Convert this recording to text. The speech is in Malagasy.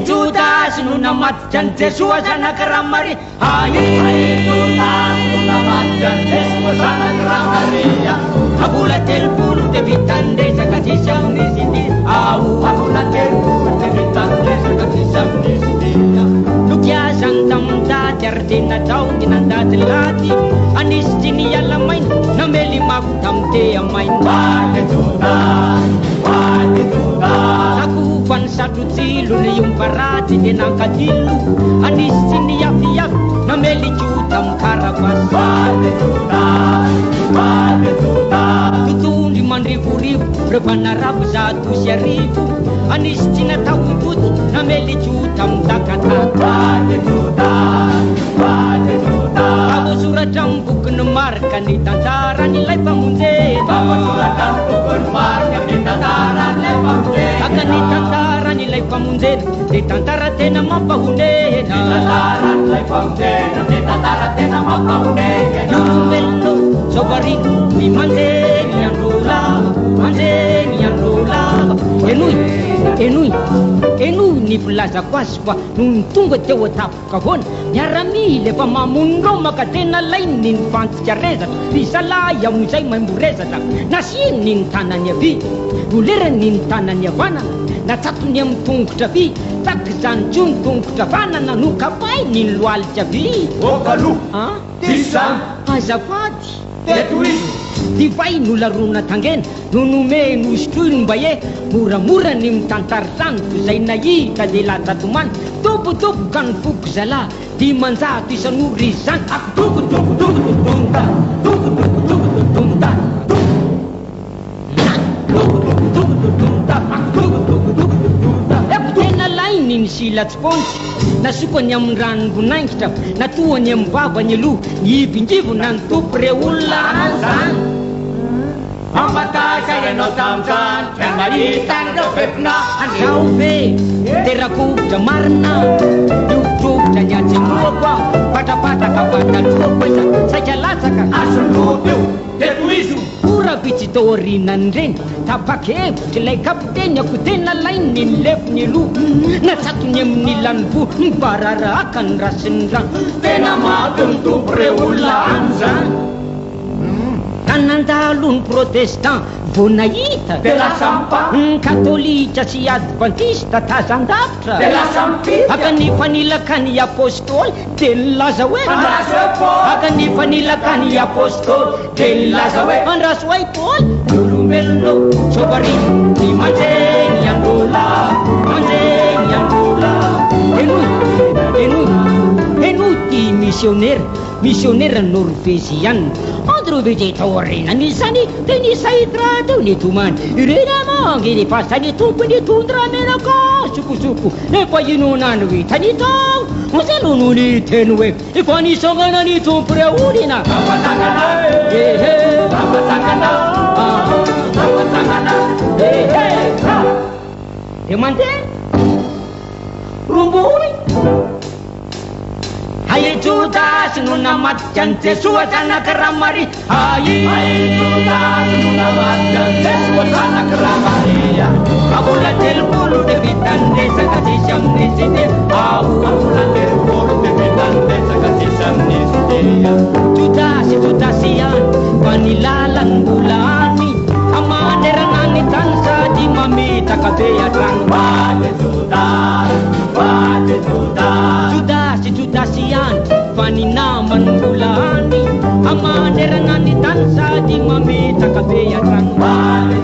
Judas no namatyan Jesua sa nakaramari. Judas no namatyan Jesua sa nakaramari. Abula telpul te vitande sa kasisam ni sindi. Abula telpul te vitande sa kasisam ni sindi. Lukya sang tamta jardina daw ginanda telati. Anis jini alamain na melimag tamte amain. Wale Judas, wale Judas. Aku bansa tutilo na yung parati din ang kadilu. Anis jini yafiyak na melijutam karabas. Wale Judas, wale Judas. Tutun 5,000 berpanarap 100,000. Anis jina tawibut na melijutam dakatat. Wale Judas, wale Judas. Bawa surat jambuk kenemarkan di tantaran nilai pamunzen. Bawa surat jambuk kenemarkan di tantaran nilai pamunzen. Akan di tantaran nilai pamunzen. Di tantaran tena mapahunden. Di tantaran nilai pamunzen. Di tantaran tena mapahunden. Yuru melo sobaring mi manzen yang lula. Manzen yang lula. Enui ni plaza kwaswa nuntungo te watap kahon nyarami le pamamundo makatena lain nin fant chareza bisala ya musai membureza tak nasin nin tananya bi buleran nin tananya bana na satu nyam tung tabi tak sanjung tung tabana na nukapai nin lual tabi okalu ha tisam azapati tetui di vai nularuna tangen nunume nustuin baye mura-mura nim tantar santu say nayi kadila tatuman tup kan fuksala di manza ti sanurizan ak tuku tunta nin silat spons nasukan yang ran bunang kita natuan yang baba nyelu yipinjivu nantu preulan Amata sereno tamsan Changaritan do pepna Sauve Teraku jamarna Yuk janya cimua kwa Pada kapata dua paisa Sajalasaka Asun kopiu Tetuisu Pura bici torinan rin Tapake Jelai kapten Yakutena lain nilep nilu Na satunya menilanpu Bararakan rasenrang Tena magentu preulan Anandalun protestan Bonaita Della Sampa Katolika si Adventista Tazandatra Della Sampizia Akan ipanilakan ni Apostol Del Lazawet Akan ipanilakan ni Apostol Del Lazawet Ang rasway Paul Dulumelo Sobarin Di manjeng yang dola Manjeng yang dola Enui ti misioner Norvesian Andro vegetarian anisany teny saitrato ny tomany ireny amangy ny pasany tompony tondra menaka sokosoko efa inonany hoe tany tao mazay aloha noho ny teny hoe efa nisangana ny tompo ray olona de mandeha rombony Hai Judas no namatyan Jesua sa nakaramari Hai Judas no namatyan Jesua sa nakaramari Abula telpulu de vitande sa kasisam ni sidi Abula telpulu de vitande sa kasisam ni sidi Judas yan panilalang bulani Amanerangan ni tansa di mamita kabeyatan Wale Judas Judas yan paninaman bulani Amanerangan ni tansa di mamita kabeyatan Wale